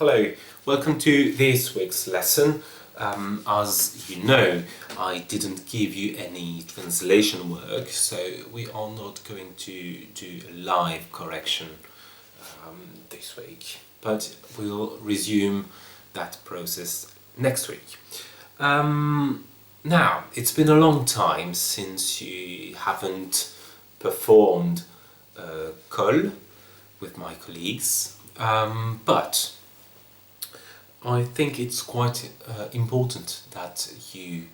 Hello, welcome to this week's lesson. As you know, I didn't give you any translation work, so we are not going to do a live correction this week, but we'll resume that process next week. Now, it's been a long time since you haven't performed Kholle with my colleagues, but I think it's quite important that you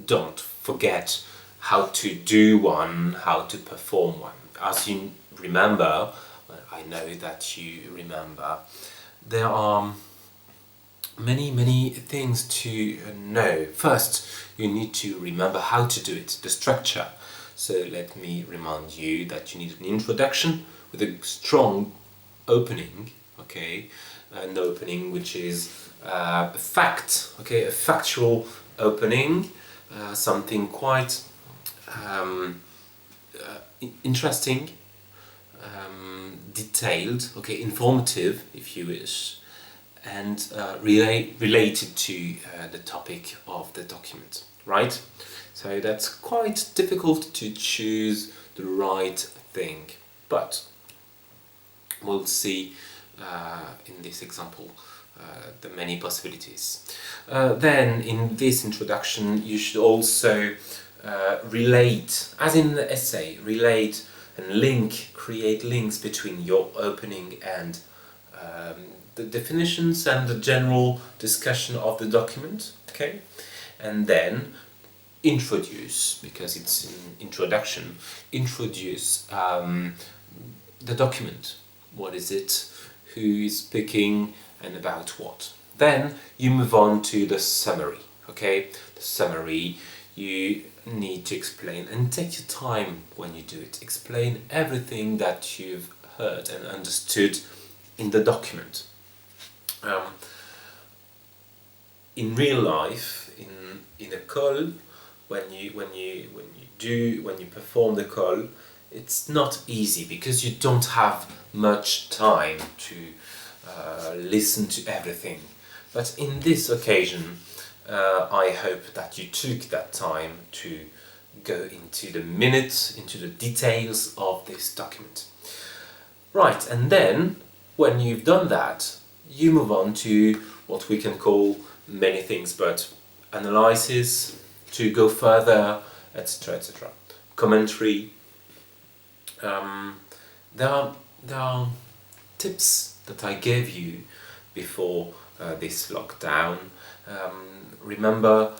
don't forget how to do one, how to perform one. As you remember, I know that you remember, there are many things to know. First, you need to remember how to do it, the structure. So let me remind you that you need an introduction with a strong opening, okay? An opening which is a fact, okay, a factual opening, something quite interesting, detailed, okay, informative if you wish, and related to the topic of the document, right? So that's quite difficult to choose the right thing, but we'll see in this example the many possibilities. Then in this introduction you should also relate, as in the essay, relate and create links between your opening and the definitions and the general discussion of the document, okay? And then introduce, because it's an introduction, introduce the document. What is it? Who is speaking and about what? Then you move on to the summary, okay? The summary, you need to explain, and take your time when you do it. Explain everything that you've heard and understood in the document. In real life, in a call, when you perform the call, it's not easy because you don't have much time to listen to everything. But in this occasion, I hope that you took that time to go into the minutes, into the details of this document. Right, and then when you've done that, you move on to what we can call many things, but analysis, to go further, etc., etc. Commentary. There are tips that I gave you before this lockdown. Remember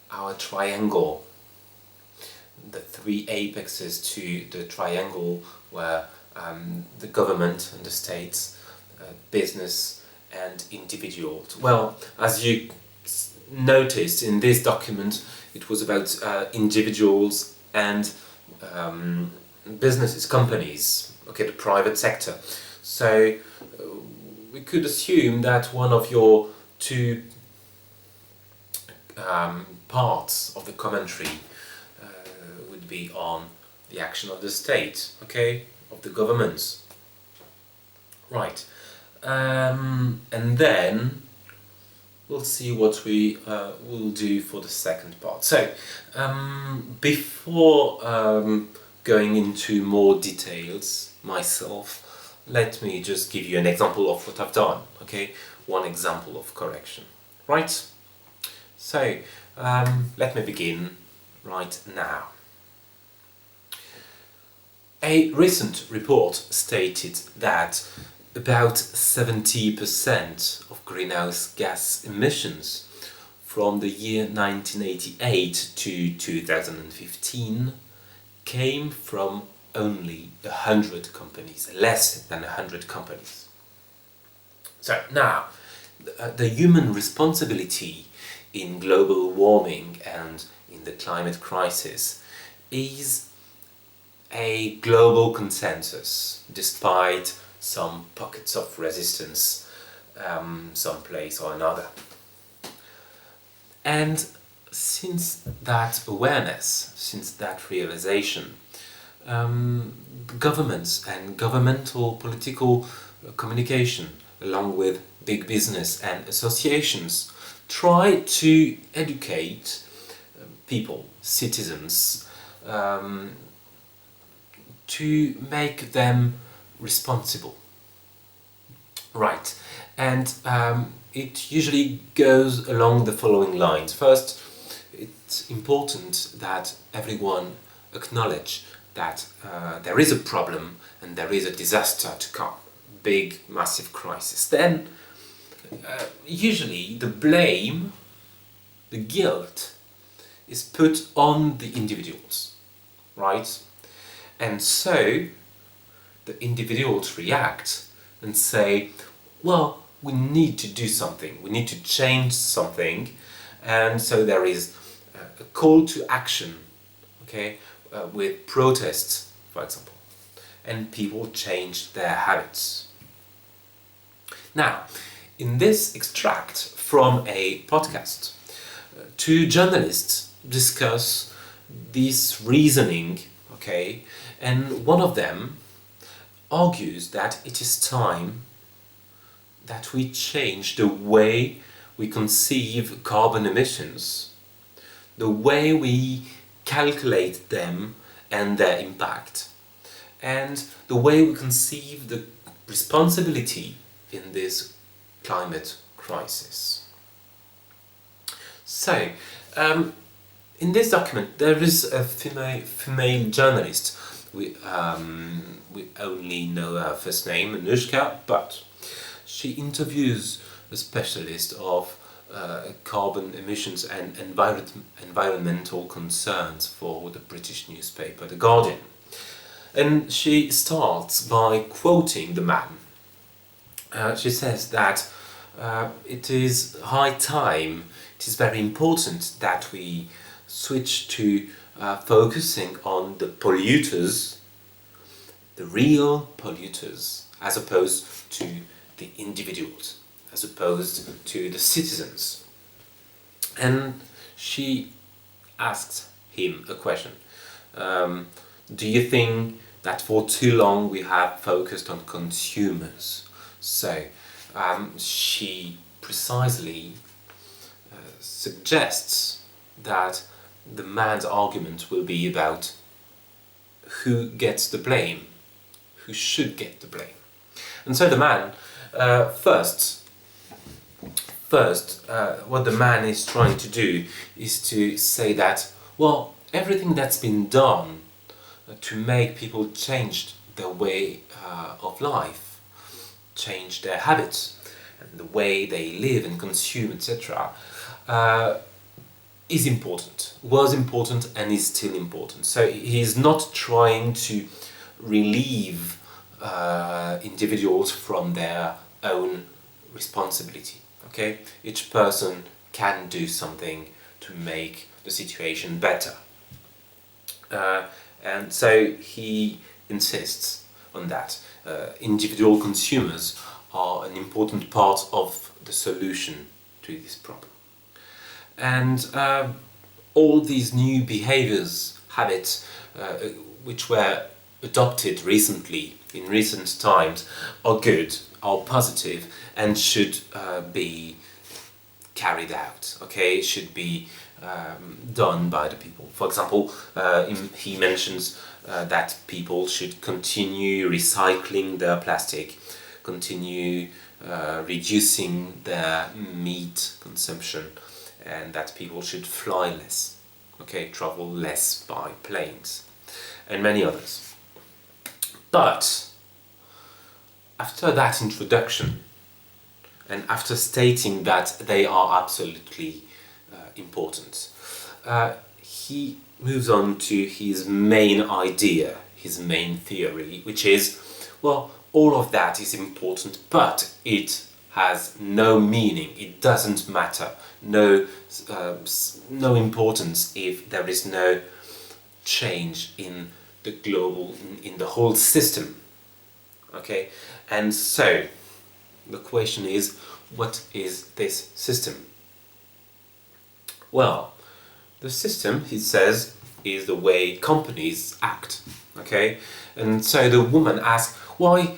our triangle, the three apexes to the triangle were the government and the states, business and individuals. Well, as you noticed in this document, it was about individuals and businesses, companies, okay, the private sector. So we could assume that one of your two parts of the commentary would be on the action of the state, okay, of the governments. Right, and then we'll see what we will do for the second part. So before going into more details myself, let me just give you an example of what I've done, okay? One example of correction, right? So, let me begin right now. A recent report stated that about 70% of greenhouse gas emissions from the year 1988 to 2015 came from only 100 companies, less than 100 companies. So now, the human responsibility in global warming and in the climate crisis is a global consensus, despite some pockets of resistance some place or another. And since that awareness, since that realization, governments and governmental political communication along with big business and associations, try to educate people, citizens, to make them responsible. Right, and it usually goes along the following lines. First, it's important that everyone acknowledge that there is a problem and there is a disaster to come, big, massive crisis. Then, usually the blame, the guilt, is put on the individuals, right? And so the individuals react and say, well, we need to do something, we need to change something, and so there is a call to action, okay, with protests, for example, and people change their habits. Now, in this extract from a podcast, two journalists discuss this reasoning, okay, and one of them argues that it is time that we change the way we conceive carbon emissions, the way we calculate them and their impact, and the way we conceive the responsibility in this climate crisis. So, in this document there is a female journalist. We only know her first name, Anushka, but she interviews a specialist of carbon emissions and environmental concerns for the British newspaper The Guardian. And she starts by quoting the man. She says that it is high time, it is very important that we switch to focusing on the polluters, the real polluters, as opposed to the individuals, as opposed to the citizens. And she asked him a question. Do you think that for too long we have focused on consumers? So she precisely suggests that the man's argument will be about who gets the blame, who should get the blame. And so the man, first, what the man is trying to do is to say that, well, everything that's been done to make people change their way of life, change their habits, and the way they live and consume, etc., is important, was important, and is still important. So he's not trying to relieve individuals from their own responsibility. Okay, each person can do something to make the situation better, and so he insists on that. Individual consumers are an important part of the solution to this problem. And all these new behaviors, habits, which were adopted recently, in recent times, are good, are positive, and should be carried out, okay? Should be done by the people. For example, he mentions that people should continue recycling their plastic, continue reducing their meat consumption, and that people should fly less, okay, travel less by planes, and many others. But after that introduction, and after stating that they are absolutely important, he moves on to his main idea, his main theory, which is, well, all of that is important, but it has no meaning, it doesn't matter, no importance if there is no change in the global, in the whole system. Okay, and so the question is, what is this system? Well, the system, he says, is the way companies act. Okay, and so the woman asks, why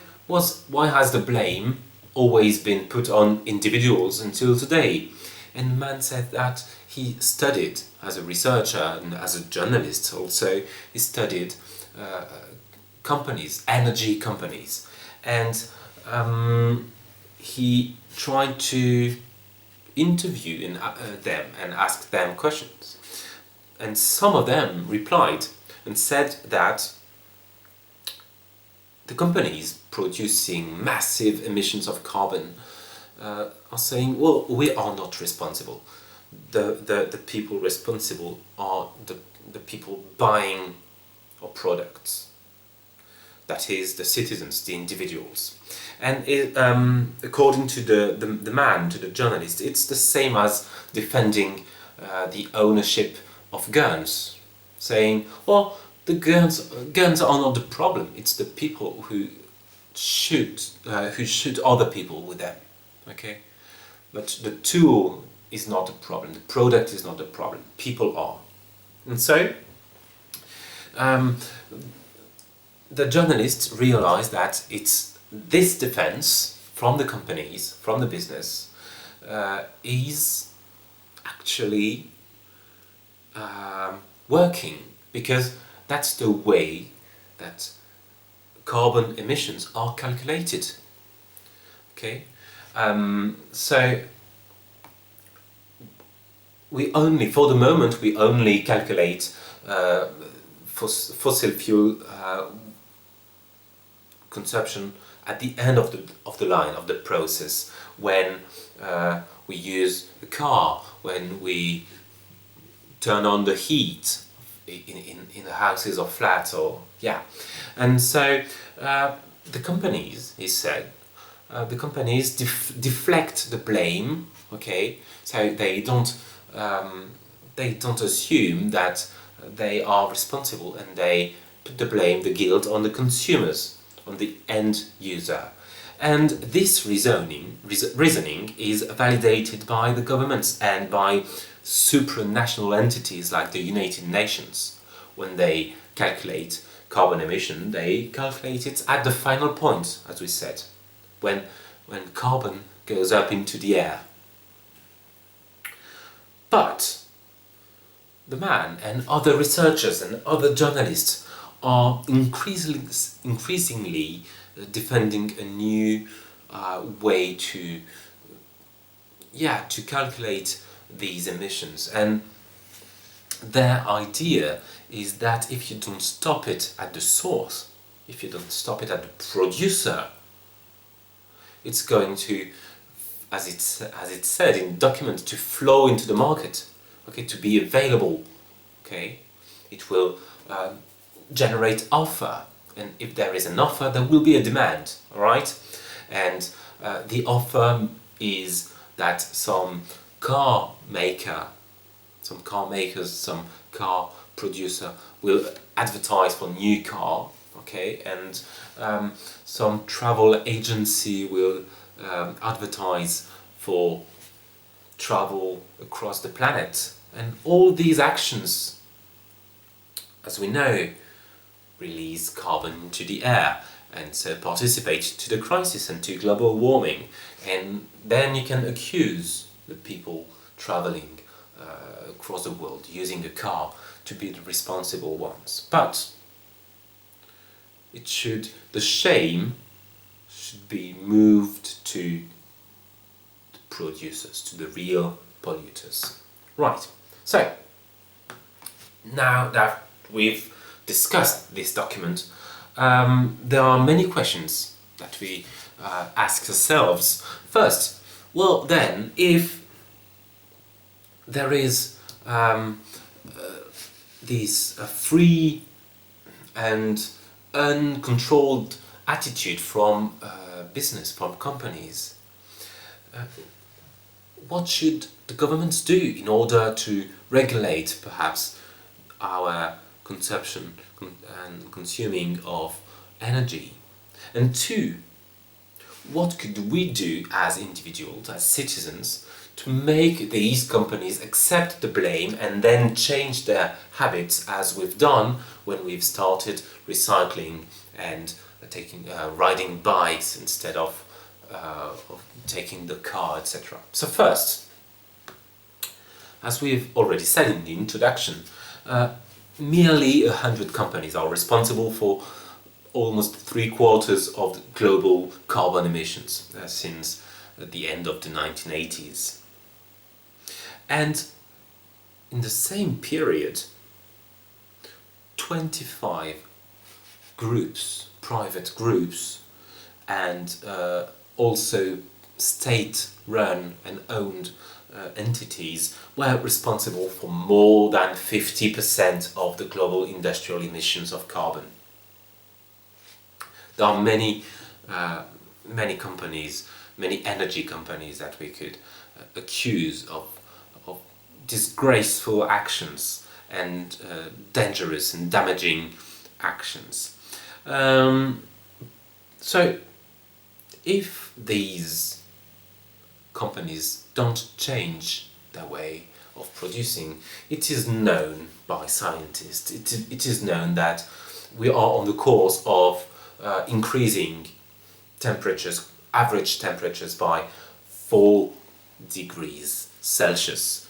has the blame always been put on individuals until today. And the man said that he studied as a researcher and as a journalist also, he studied companies, energy companies, and he tried to interview them and ask them questions. And some of them replied and said that the companies producing massive emissions of carbon are saying, well, we are not responsible. The people responsible are the people buying our products. That is, the citizens, the individuals. And according to the man, to the journalist, it's the same as defending the ownership of guns, saying, well, the guns are not the problem. It's the people who shoot other people with them. Okay, but the tool is not the problem. The product is not the problem. People are, and so the journalists realized that it's this defense from the companies, from the business, is actually working, because that's the way that carbon emissions are calculated. Okay, so for the moment, we only calculate fossil fuel consumption at the end of the line of the process, when we use the car, when we turn on the heat in the houses or flats, or and so the companies, he said, the companies deflect the blame. Okay, so they don't assume that they are responsible, and they put the blame, the guilt, on the consumers, on the end user. And this reasoning is validated by the governments and by supranational entities like the United Nations. When they calculate carbon emission, they calculate it at the final point, as we said, when carbon goes up into the air. But the man and other researchers and other journalists are increasingly defending a new way to calculate these emissions. And their idea is that if you don't stop it at the source, if you don't stop it at the producer, it's going to, as it's said in the document, to flow into the market, okay, to be available. Okay, it will generate offer, and if there is an offer, there will be a demand. All right, and the offer is that some car producer will advertise for new car, okay, and some travel agency will advertise for travel across the planet. And all these actions, as we know, release carbon into the air, and so participate to the crisis and to global warming. And then you can accuse the people traveling across the world using a car to be the responsible ones. But the shame should be moved to the producers, to the real polluters. Right, so now that we've discussed this document, there are many questions that we ask ourselves. First, well then, if there is this free and uncontrolled attitude from business, from companies, what should the governments do in order to regulate perhaps our consumption and consuming of energy? And two, what could we do as individuals, as citizens, to make these companies accept the blame and then change their habits, as we've done when we've started recycling and riding bikes instead of of taking the car, etc. So first, as we've already said in the introduction, merely 100 companies are responsible for almost 3/4 of the global carbon emissions since the end of the 1980s. And in the same period, 25 groups, private groups, and also state-run and owned entities were responsible for more than 50% of the global industrial emissions of carbon. There are many companies, many energy companies that we could accuse of disgraceful actions and dangerous and damaging actions. So if these companies don't change their way of producing, it is known by scientists, it is known that we are on the course of increasing temperatures, average temperatures by 4 degrees Celsius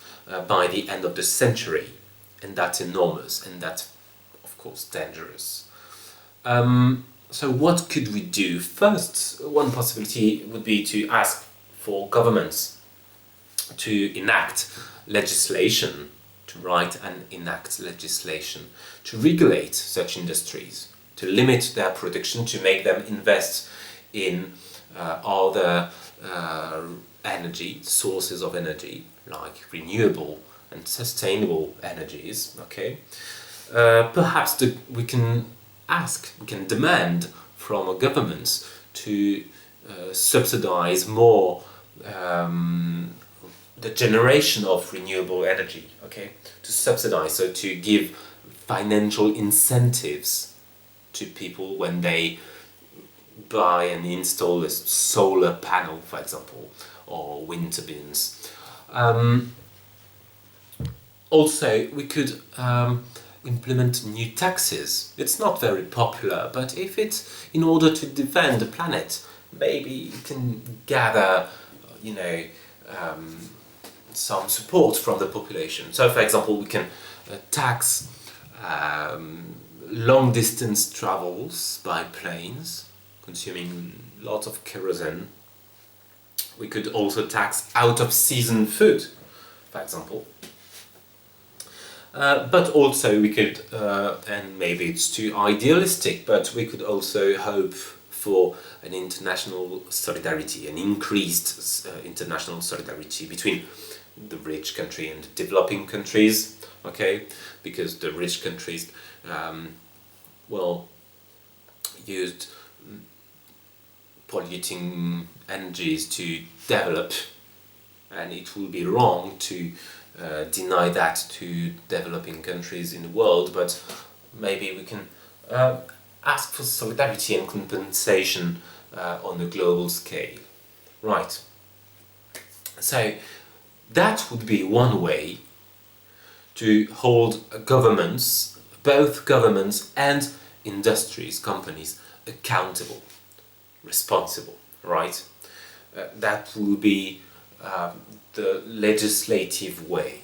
by the end of the century, and that's enormous, and that's of course dangerous. So what could we do? First, one possibility would be to ask for governments to enact legislation, to write and enact legislation, to regulate such industries, to limit their production, to make them invest in other energy, sources of energy, like renewable and sustainable energies, okay? Perhaps we can demand from governments to subsidize more the generation of renewable energy, okay? To subsidize, so to give financial incentives to people when they buy and install a solar panel, for example, or wind turbines. Also, we could implement new taxes. It's not very popular, but if it's in order to defend the planet, maybe it can gather, some support from the population. So, for example, we can tax long distance travels by planes, consuming lots of kerosene. We could also tax out of season food, for example. But also we could, and maybe it's too idealistic, but we could also hope for an international solidarity, an increased international solidarity between the rich country and the developing countries, okay? Because the rich countries, used polluting energies to develop, and it will be wrong to deny that to developing countries in the world, but maybe we can ask for solidarity and compensation on a global scale. Right. So that would be one way to hold governments, both governments and industries, companies, accountable, responsible, right? That will be the legislative way,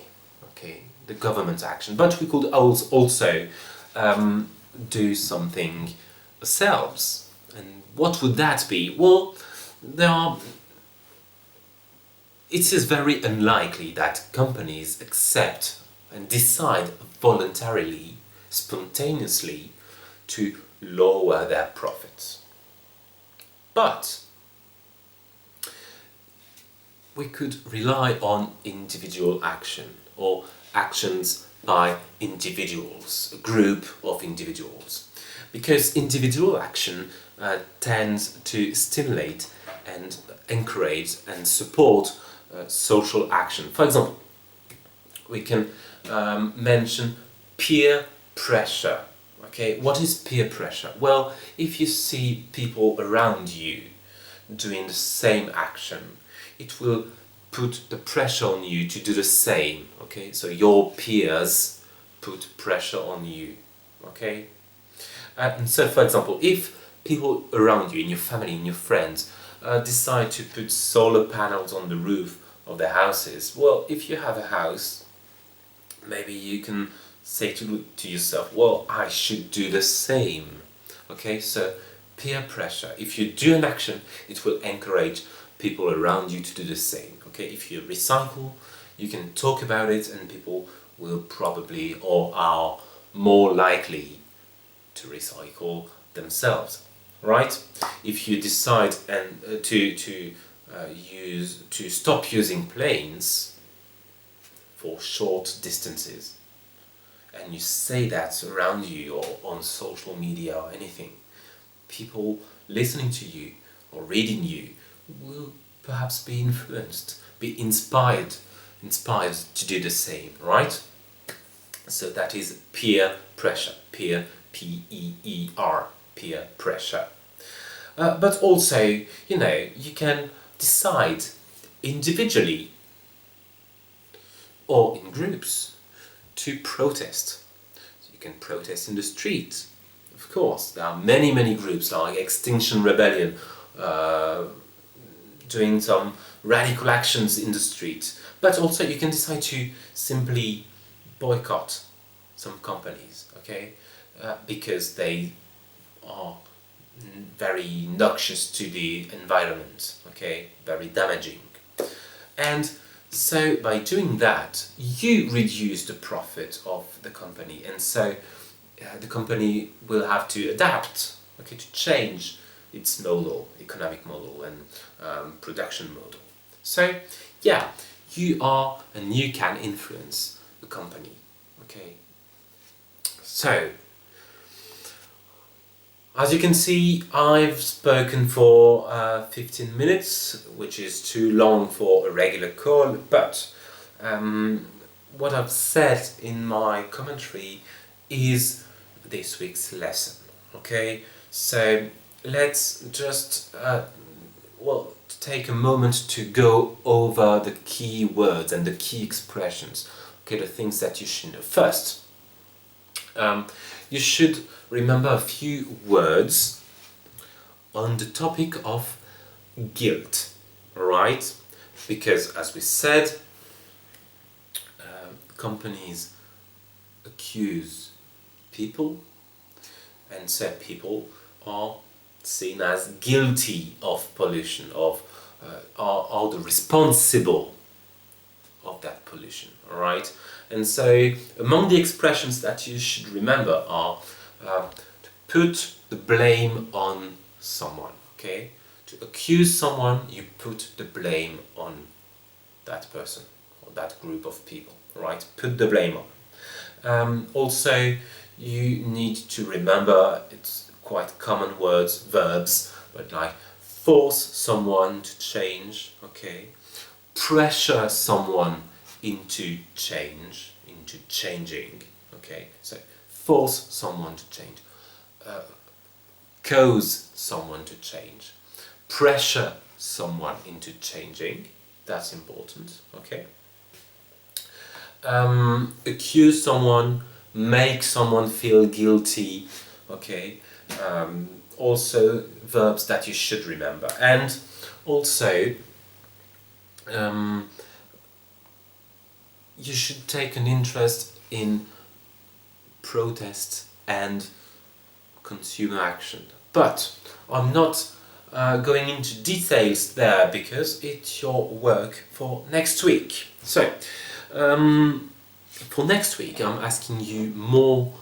okay, the government action. But we could also do something ourselves. And what would that be? Well, it is very unlikely that companies accept and decide voluntarily, spontaneously, to lower their profits. But we could rely on individual action, or actions by individuals, a group of individuals, because individual action tends to stimulate and encourage and support social action. For example, we can mention peer pressure. Okay, what is peer pressure? Well, if you see people around you doing the same action, it will put the pressure on you to do the same. Okay, so your peers put pressure on you. Okay, and so for example, if people around you, in your family, in your friends, decide to put solar panels on the roof of their houses, well, if you have a house, maybe you can say to yourself, well, I should do the same. Okay, so peer pressure. If you do an action, it will encourage people around you to do the same. Okay, if you recycle, you can talk about it and people will probably or are more likely to recycle themselves, right? If you decide and to stop using planes for short distances, and you say that around you or on social media or anything, people listening to you or reading you will perhaps be influenced, be inspired to do the same, right? So that is peer pressure, peer, P-E-E-R, peer pressure. But also, you can decide individually or in groups to protest. So you can protest in the street. Of course, there are many groups like Extinction Rebellion doing some radical actions in the street. But also you can decide to simply boycott some companies, okay? Because they are very noxious to the environment, okay? Very damaging. And so by doing that, you reduce the profit of the company, and so the company will have to adapt, okay, to change its model, economic model and production model. So yeah, you are and you can influence the company, okay? So as you can see, I've spoken for 15 minutes, which is too long for a regular call, but what I've said in my commentary is this week's lesson, okay? So let's just, take a moment to go over the key words and the key expressions, okay, the things that you should know. First, you should remember a few words on the topic of guilt, right? Because as we said, companies accuse people, and so people are seen as guilty of pollution, are the responsible of that pollution, right? And so among the expressions that you should remember are to put the blame on someone, okay? To accuse someone, you put the blame on that person or that group of people, right? Put the blame on. Also, you need to remember, it's quite common words, verbs, but like force someone to change, okay? Pressure someone into change, into changing, okay? So force someone to change, cause someone to change, pressure someone into changing, that's important, okay? Accuse someone, make someone feel guilty, okay? Also verbs that you should remember. And also you should take an interest in protest and consumer action. But I'm not going into details there because it's your work for next week. So for next week I'm asking you more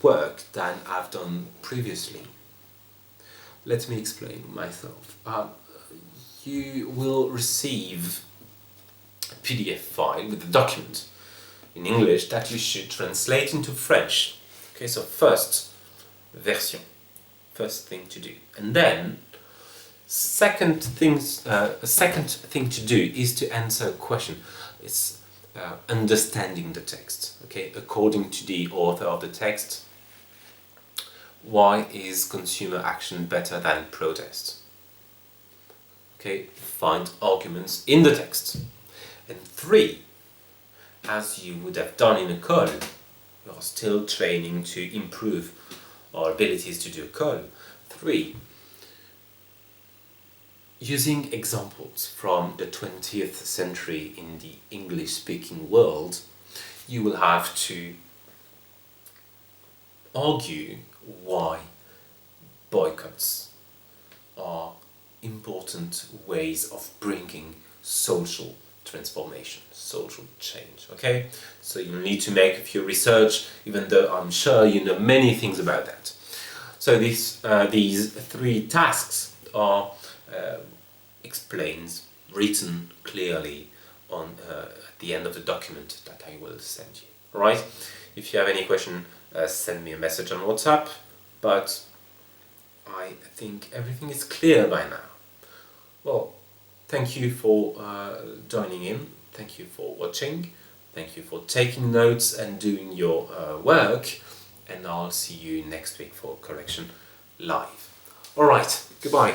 work than I've done previously. Let me explain myself. You will receive a PDF file with a document in English that you should translate into French. Okay, so first version, first thing to do, and then second thing to do is to answer a question. It's understanding the text. Okay, according to the author of the text, why is consumer action better than protest? Okay, find arguments in the text. And 3, as you would have done in a call, we are still training to improve our abilities to do a call. 3, using examples from the 20th century in the English-speaking world, you will have to argue why boycotts are important ways of bringing social transformation, social change. Okay, so you need to make a few research, even though I'm sure you know many things about that. So these 3 tasks are explained, written clearly on at the end of the document that I will send you. All right? If you have any question, send me a message on WhatsApp. But I think everything is clear by now. Well, thank you for joining in. Thank you for watching. Thank you for taking notes and doing your work. And I'll see you next week for correction live. All right. Goodbye.